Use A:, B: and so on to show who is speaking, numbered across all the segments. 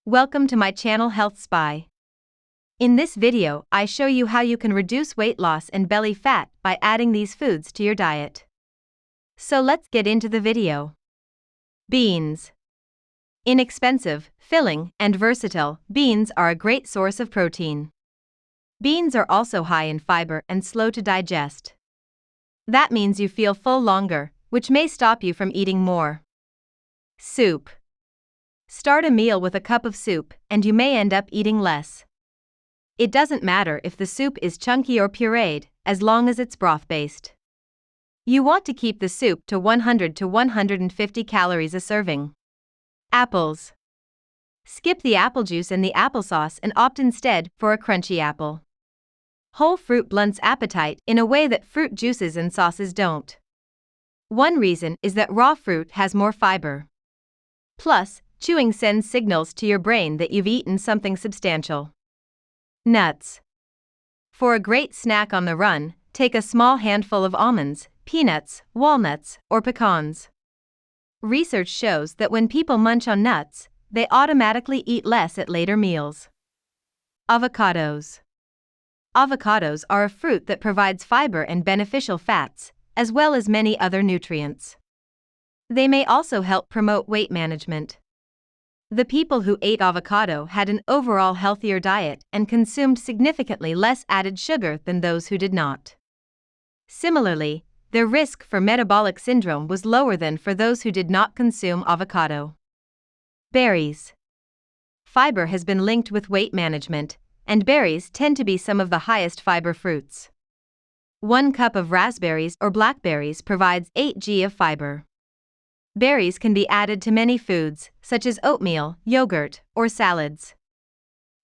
A: Welcome to my channel Health Spy. In this video, I show you how you can reduce weight loss and belly fat by adding these foods to your diet. So let's get into the video. Beans. Inexpensive, filling, and versatile, beans are a great source of protein. Beans are also high in fiber and slow to digest. That means you feel full longer, which may stop you from eating more. Soup. Start a meal with a cup of soup, and you may end up eating less. It doesn't matter if the soup is chunky or pureed, as long as it's broth-based. You want to keep the soup to 100 to 150 calories a serving. Apples. Skip the apple juice and the applesauce and opt instead for a crunchy apple. Whole fruit blunts appetite in a way that fruit juices and sauces don't. One reason is that raw fruit has more fiber. Plus, chewing sends signals to your brain that you've eaten something substantial. Nuts. For a great snack on the run, take a small handful of almonds, peanuts, walnuts, or pecans. Research shows that when people munch on nuts, they automatically eat less at later meals. Avocados. Avocados are a fruit that provides fiber and beneficial fats, as well as many other nutrients. They may also help promote weight management. The people who ate avocado had an overall healthier diet and consumed significantly less added sugar than those who did not. Similarly, their risk for metabolic syndrome was lower than for those who did not consume avocado. Berries. Fiber has been linked with weight management, and berries tend to be some of the highest fiber fruits. 1 cup of raspberries or blackberries provides 8 g of fiber. Berries can be added to many foods, such as oatmeal, yogurt, or salads.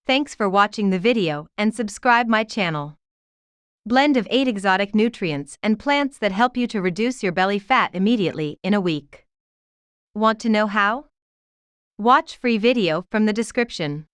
A: Thanks for watching the video and subscribe my channel. Blend of 8 exotic nutrients and plants that help you to reduce your belly fat immediately in a week. Want to know how? Watch free video from the description.